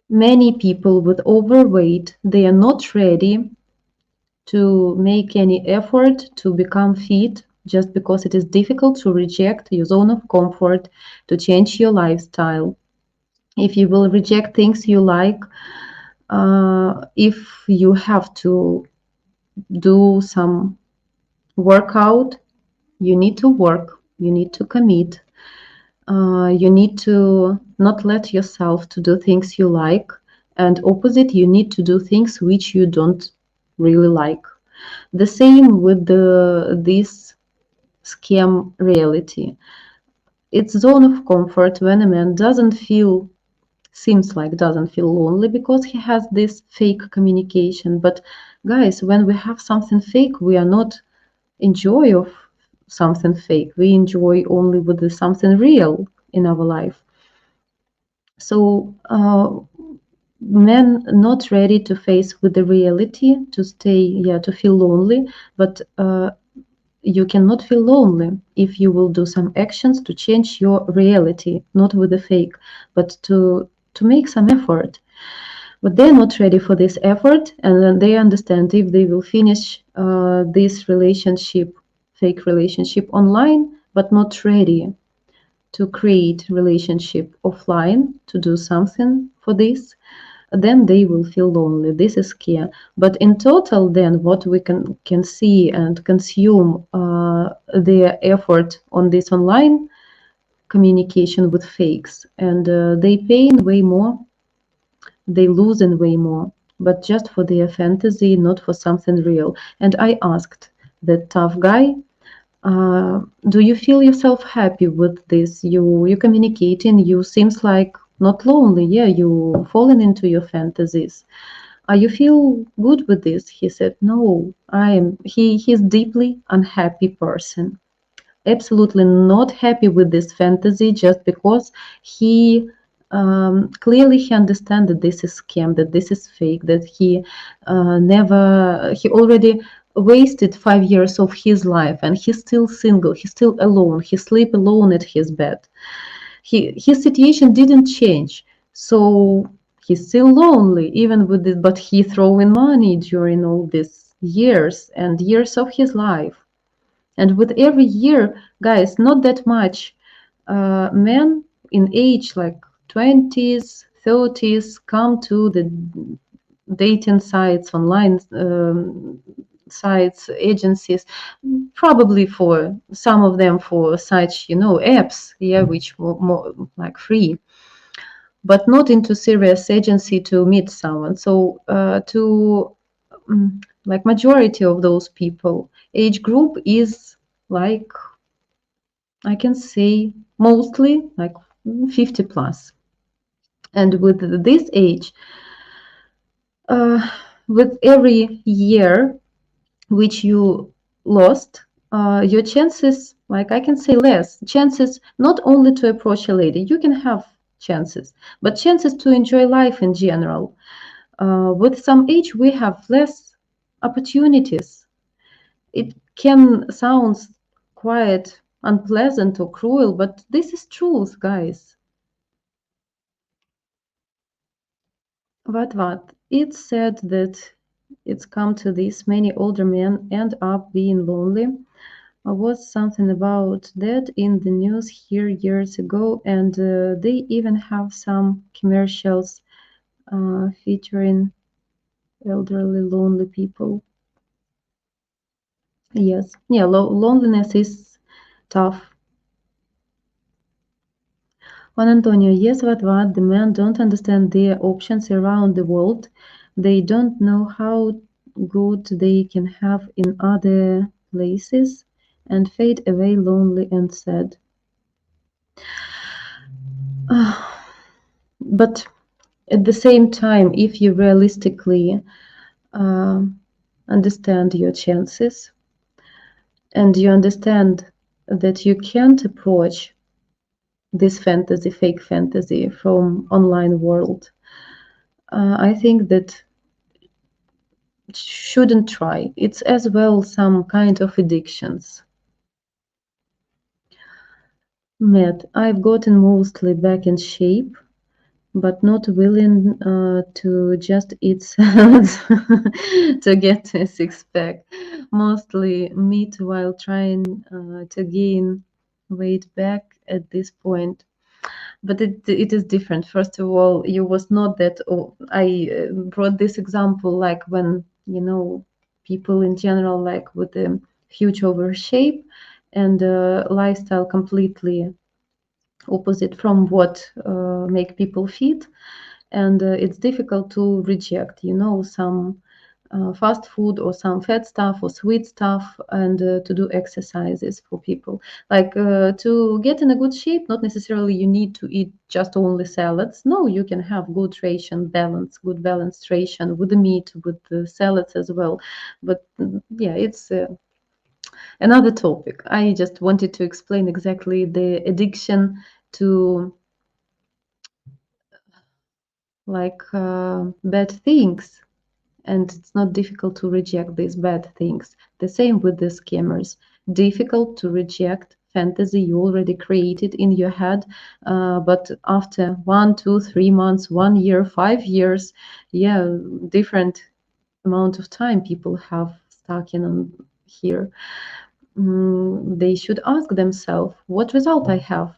Many people with overweight, they are not ready to make any effort to become fit just because it is difficult to reject your zone of comfort, to change your lifestyle. If you will reject things you like, if you have to do some workout, you need to work, you need to commit, you need to not let yourself to do things you like, and opposite, you need to do things which you don't really like. The same with this scam reality. It's zone of comfort when a man doesn't feel seems like doesn't feel lonely because he has this fake communication. But guys, when we have something fake, we are not enjoy of something fake. We enjoy only with the something real in our life. So men not ready to face with the reality, to stay, yeah, to feel lonely, but you cannot feel lonely if you will do some actions to change your reality, not with the fake, but to make some effort. But they're not ready for this effort, and then they understand if they will finish this relationship, fake relationship online, but not ready to create relationship offline, to do something for this, then they will feel lonely. This is key. But in total, then what we can see and consume their effort on this online communication with fakes, and they pay in way more, they lose in way more, but just for their fantasy, not for something real. And I asked the tough guy, do you feel yourself happy with this? You communicating, you seems like not lonely. Yeah, you falling into your fantasies. You feel good with this? He said, no, he's deeply unhappy person. Absolutely not happy with this fantasy just because he clearly he understands that this is scam, that this is fake, that he already wasted 5 years of his life and he's still single, he's still alone, he sleep alone at his bed. His situation didn't change, so he's still lonely even with this, but he throwing money during all these years and years of his life. And with every year, guys, not that much men in age like 20s, 30s come to the dating sites, online sites, agencies, probably for some of them for such, apps, yeah, which more like free, but not into serious agency to meet someone. So to like majority of those people, age group is like I can say mostly like 50 plus. And with this age, uh, with every year which you lost, your chances, like I can say less, chances not only to approach a lady, you can have chances, but chances to enjoy life in general. With some age, we have less opportunities. It can sound quite unpleasant or cruel, but this is truth, guys. What? It's said that it's come to this. Many older men end up being lonely. Was something about that in the news here years ago, and they even have some commercials featuring elderly, lonely people. Yes, yeah, loneliness is tough. Juan Antonio, yes, what? The men don't understand their options around the world. They don't know how good they can have in other places and fade away lonely and sad. But at the same time, if you realistically uh, understand your chances and you understand that you can't approach this fantasy, fake fantasy from online world, I think that shouldn't try. It's as well some kind of addictions. Matt, I've gotten mostly back in shape, but not willing to just eat salads to get a six pack. Mostly meat while trying to gain weight back at this point. But it is different. First of all, you was not that. Oh, I brought this example like when people in general like with a huge over shape and lifestyle completely opposite from what make people fit, and it's difficult to reject some fast food or some fat stuff or sweet stuff, and to do exercises for people. Like to get in a good shape, not necessarily you need to eat just only salads. No, you can have good ration balance, good balanced ration with the meat, with the salads as well. But yeah, it's another topic. I just wanted to explain exactly the addiction to like bad things, and it's not difficult to reject these bad things. The same with the scammers. Difficult to reject fantasy you already created in your head, but after 1, 2, 3 months, 1 year, 5 years, yeah, different amount of time people have stuck in on here. They should ask themselves, what result I have?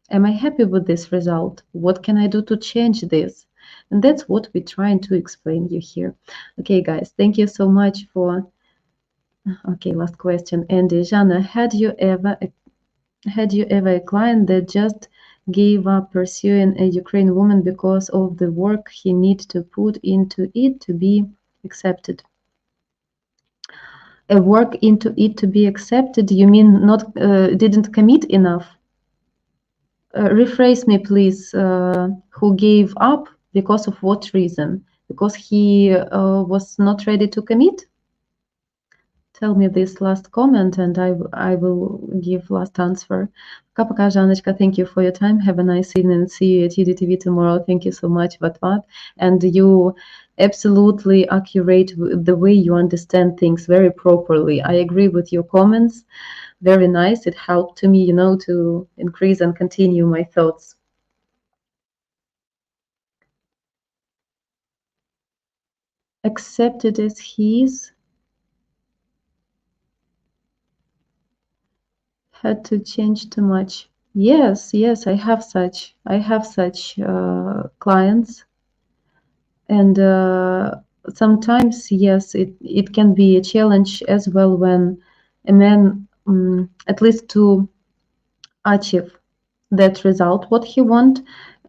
Am I happy with this result? What can I do to change this? And that's what we're trying to explain you here. Okay, guys, thank you so much for. Okay, last question. Andy, Jana, had you ever a client that just gave up pursuing a Ukraine woman because of the work he needs to put into it to be accepted? A work into it to be accepted? You mean not didn't commit enough? Rephrase me, please. Who gave up? Because of what reason? Because he was not ready to commit? Tell me this last comment, and I will give last answer. Пока-пока, Жанночка. Thank you for your time. Have a nice evening. See you at UDTV tomorrow. Thank you so much, Vatvat. And you absolutely accurate the way you understand things very properly. I agree with your comments. Very nice. It helped to me, to increase and continue my thoughts. Accepted as he is, had to change too much. Yes, yes, I have such clients, and sometimes, yes, it can be a challenge as well when a man, at least to achieve that result, what he want.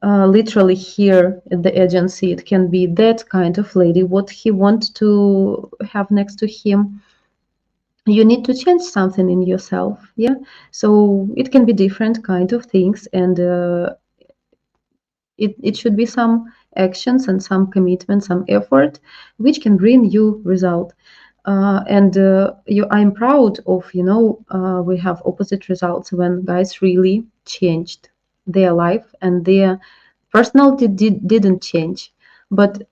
Literally here at the agency, it can be that kind of lady, what he want to have next to him. You need to change something in yourself, yeah. So it can be different kind of things, and it should be some actions and some commitment, some effort, which can bring you result. And I'm proud of, we have opposite results when guys really changed their life, and their personality didn't change, but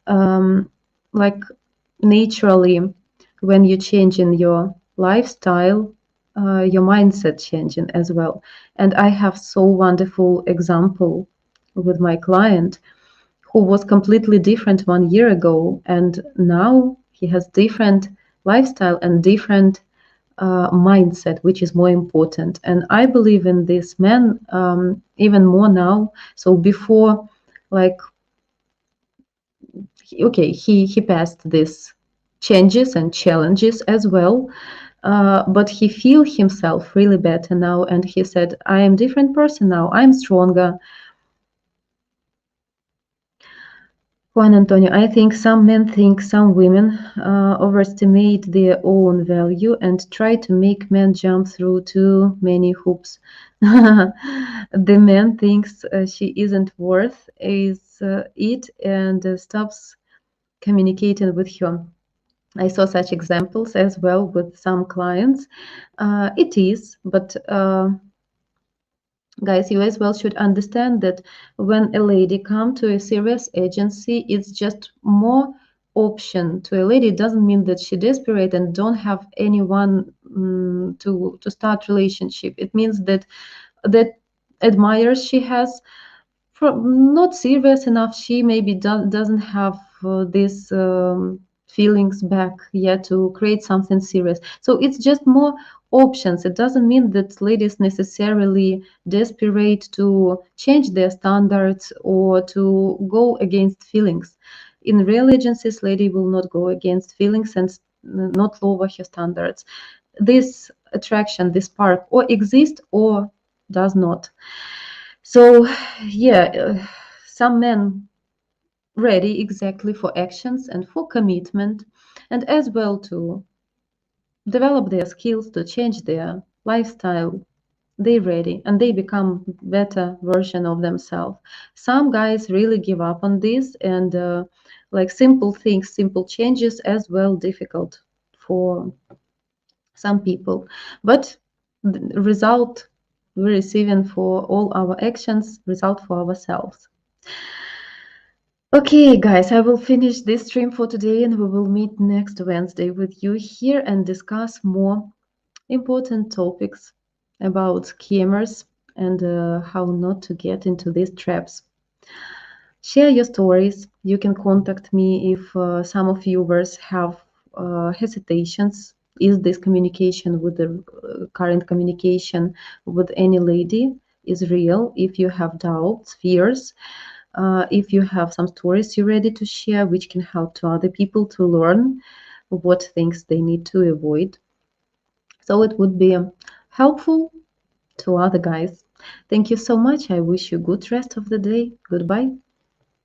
like naturally, when you change in your lifestyle, your mindset changing as well. And I have so wonderful example with my client who was completely different 1 year ago, and now he has different lifestyle and different mindset, which is more important. And I believe in this man even more now. So before, like, okay, he passed these changes and challenges as well, but he feel himself really better now, and he said, I am different person now, I'm stronger. Juan Antonio, I think some men think some women overestimate their own value and try to make men jump through too many hoops. The man thinks she isn't worth it, and stops communicating with her. I saw such examples as well with some clients. It is, but guys, you as well should understand that when a lady come to a serious agency, it's just more option to a lady. It doesn't mean that she desperate and don't have anyone to start relationship. It means that admirers she has, not serious enough. She maybe doesn't have these feelings back yet to create something serious. So it's just more options. It doesn't mean that ladies necessarily desperate to change their standards or to go against feelings. In real agencies, lady will not go against feelings and not lower her standards. This attraction, this spark, or exists or does not. So, yeah, some men ready exactly for actions and for commitment, and as well to develop their skills, to change their lifestyle. They ready and they become better version of themselves. Some guys really give up on this, and like simple things, simple changes as well difficult for some people, but the result we're receiving for all our actions, result for ourselves. Okay, guys, I will finish this stream for today, and we will meet next Wednesday with you here and discuss more important topics about scammers and how not to get into these traps. Share your stories. You can contact me if some of viewers have hesitations. Is this communication with the current communication with any lady is real? If you have doubts, fears, if you have some stories you're ready to share, which can help to other people to learn what things they need to avoid. So it would be helpful to other guys. Thank you so much. I wish you good rest of the day. Goodbye.